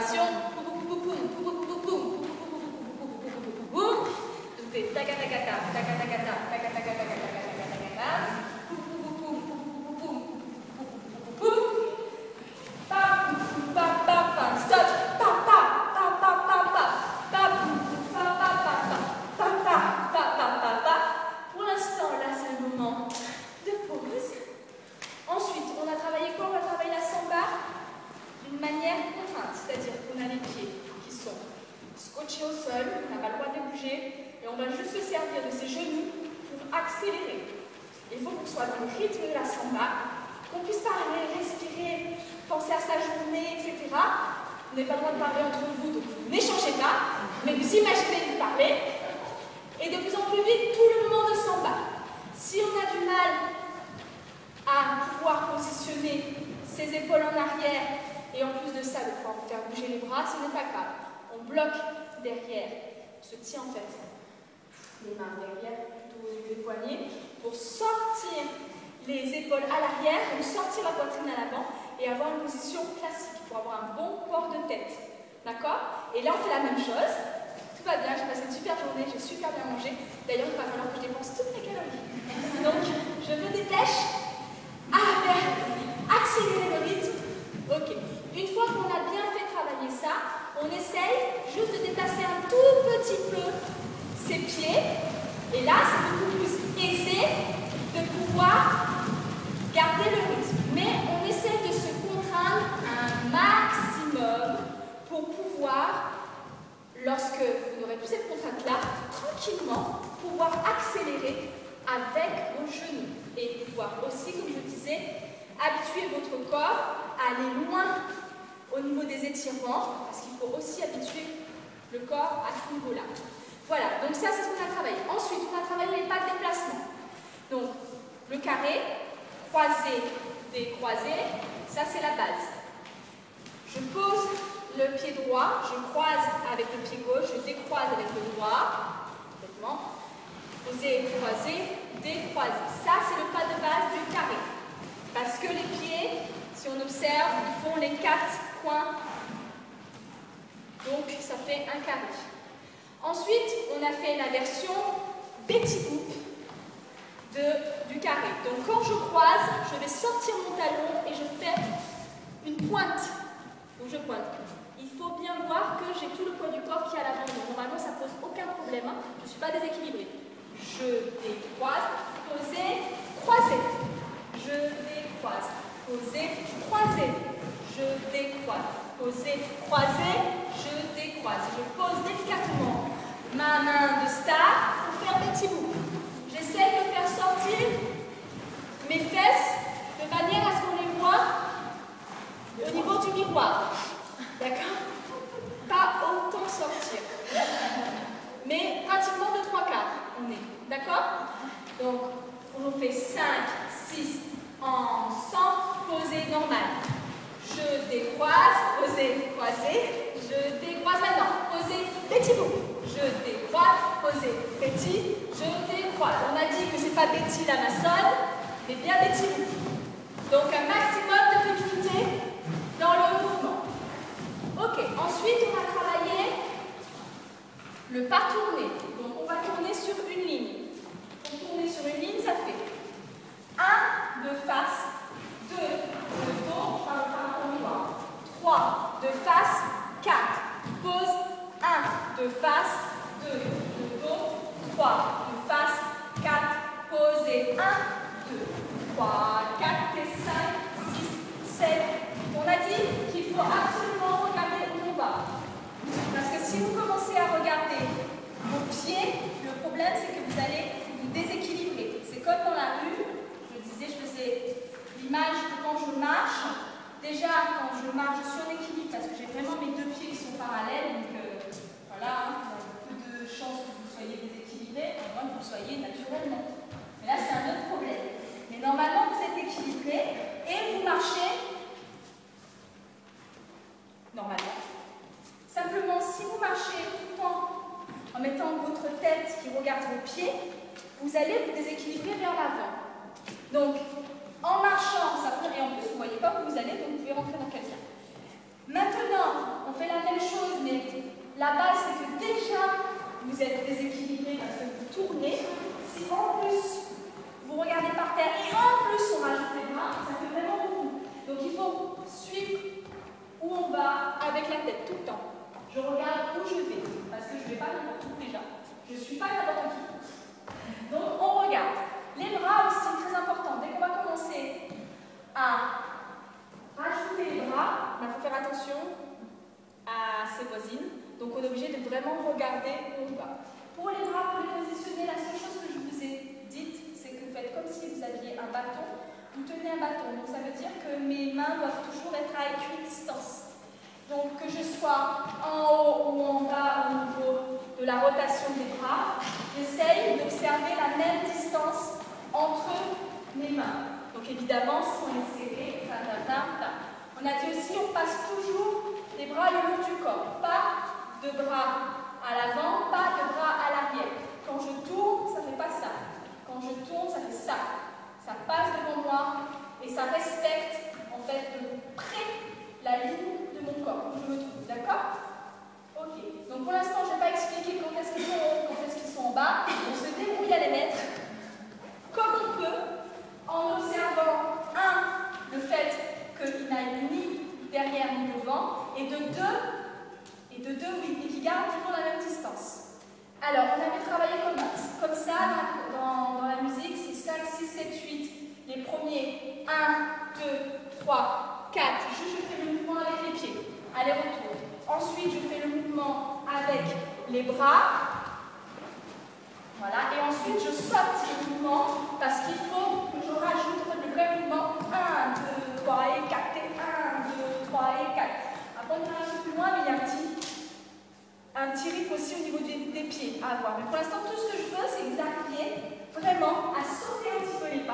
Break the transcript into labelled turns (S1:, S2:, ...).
S1: Respiration. Pour l'instant, là, c'est le moment de pause. Ensuite, on a travaillé quoi? On a travaillé la samba d'une manière contrainte, c'est-à-dire qu'on a les pieds qui sont scotchés au sol, on n'a pas le droit de les bouger, et on va juste se servir de ses genoux pour accélérer. Il faut qu'on soit dans le rythme de la samba, qu'on puisse parler, respirer, penser à sa journée, etc. Vous n'avez pas le droit de parler entre vous, donc n'échangez pas, mais vous imaginez vous parler. Et de plus en plus vite, tout le mouvement de samba. Si on a du mal à pouvoir positionner ses épaules en arrière et en plus de ça, de pouvoir faire bouger les bras, ce n'est pas grave. On bloque derrière, on se tient en fait les mains derrière, plutôt au niveau des poignets, pour sortir les épaules à l'arrière, donc sortir la poitrine à l'avant et avoir une position classique pour avoir un bon port de tête. D'accord? Et là, on fait la même chose. Tout va bien, j'ai passé une super journée, j'ai super bien mangé. D'ailleurs, il va falloir que je dépense toutes mes calories. Donc, je me dépêche à faire accélérer le rythme. Ok. Une fois qu'on a bien fait travailler ça, on essaye juste de déplacer un tout petit peu ses pieds. Et là, c'est beaucoup plus aisé de pouvoir garder le rythme. Mais on essaye de se contraindre un maximum pour pouvoir, lorsque vous n'aurez plus cette contrainte-là, tranquillement pouvoir accélérer avec vos genoux et pouvoir aussi, comme je disais, habituer votre corps à aller loin au niveau des étirements, parce qu'il faut aussi habituer le corps à ce niveau-là. Voilà, donc ça c'est ce qu'on a travaillé. Ensuite, on a travaillé les pas de déplacement. Donc, le carré, croisé, décroisé, ça c'est la base. Je pose le pied droit, je croise avec le pied gauche, je décroise avec le droit, complètement. Poser, croiser, décroiser. Ça, c'est le pas de base du carré. Parce que les pieds, si on observe, ils font les 4 coins. Donc, ça fait un carré. Ensuite, on a fait la version Betty Boop du carré. Donc, quand je croise, je vais sortir mon talon et je fais une pointe. Donc, je pointe. Il faut bien voir que j'ai tout le poids du corps qui est à l'avant. Donc, normalement, ça ne pose aucun problème. Hein. Je ne suis pas déséquilibrée. Je décroise, poser, croiser. Je décroise, poser, croiser. Je décroise, poser, croiser. Je décroise. Je pose délicatement ma main de star pour faire Betty Boop. J'essaie de faire sortir mes fesses de manière à ce qu'on les voit au niveau du miroir. D'accord? Pas autant sortir. Mais pratiquement de 3/4, on est. D'accord? Donc, on fait 5, 6, ensemble, poser normal. Je décroise, poser, croiser. Je décroise maintenant, poser, Betty Boop. Je décroise, poser, Betty. Je décroise. On a dit que c'est pas Betty la maçonne, mais bien Betty Boop. Donc, un maximum de fluidité dans le mouvement. Ok, ensuite on va travailler le pas tourné. Donc on va tourner sur une ligne. Pour tourner sur une ligne, ça fait 1 de face, 2 de dos par rapport au miroir, 3 de face, 4. Pose, 1 de face, 2 de dos, 3 de face, 4. Posez, 1, 2, 3, 4 et 5, 6, 7. On a dit qu'il faut absolument regarder où on va. Parce que si vous commencez à regarder vos pieds, le problème c'est que vous allez vous déséquilibrer. C'est comme dans la rue, je disais, je faisais l'image de quand je marche. Déjà, quand je marche, je suis en équilibre parce que j'ai vraiment mes 2 pieds qui sont parallèles. Donc voilà, hein, il y a peu de chances que vous soyez déséquilibré, à moins que vous soyez naturellement. Mais là, c'est un autre problème. Mais normalement, vous êtes équilibré et vous marchez normalement. Simplement, si vous marchez tout le temps en mettant votre tête qui regarde vos pieds, vous allez vous déséquilibrer vers l'avant. Donc, en marchant, ça peut, et en plus, vous ne voyez pas où vous allez, donc vous pouvez rentrer dans quelqu'un. Maintenant, on fait la La base, c'est que déjà, vous êtes déséquilibré parce que vous tournez. Si en plus, vous regardez par terre et en plus, on rajoute les bras, ça fait vraiment beaucoup. Donc, il faut suivre où on va avec la tête tout le temps. Je regarde où je vais, parce que je ne vais pas n'importe où déjà. Je ne suis pas n'importe qui. Donc, on regarde. Les bras aussi, très important. Dès qu'on va commencer à rajouter les bras, il faut faire attention à ses voisines. Donc, on est obligé de vraiment regarder où on va. Pour les bras, pour les positionner, la seule chose que je vous ai dite, c'est que vous faites comme si vous aviez un bâton. Vous tenez un bâton. Donc, ça veut dire que mes mains doivent toujours être à équidistance. Donc, que je sois en haut ou en bas au niveau de la rotation des bras, j'essaye d'observer la même distance entre mes mains. Donc, évidemment, si on est serré, on a dit aussi, on passe toujours les bras le long du corps. Pas de bras à l'avant, pas de bras à l'arrière. Quand je tourne, ça ne fait pas ça. Quand je tourne, ça fait ça. Ça passe devant moi et ça respecte en fait de près la ligne de mon corps où je me trouve. D'accord? Ok. Donc pour l'instant, je ne vais pas expliquer quand est-ce qu'ils sont en haut, quand est-ce qu'ils sont en bas. On se débrouille à les mettre comme on peut en observant, un, le fait qu'il n'aille ni derrière ni devant, et de deux, oui, et qu'il garde toujours la même distance. Alors, on avait travaillé comme ça dans la musique, c'est 5, 6, 7, 8. Les premiers, 1, 2, 3, 4. Juste, je fais le mouvement avec les pieds. Aller-retour. Ensuite, je fais le mouvement avec les bras. Voilà. Et ensuite, je saute le mouvement parce qu'il faut que je rajoute le vrai mouvement. 1, 2, 3 et 4. Et 1, 2, 3 et 4. Après, on ira un peu plus loin, mais il y a un petit rythme aussi au niveau des pieds à avoir. Mais pour l'instant, tout ce que je veux, c'est que vous arriviez vraiment à sauter un petit peu les pas.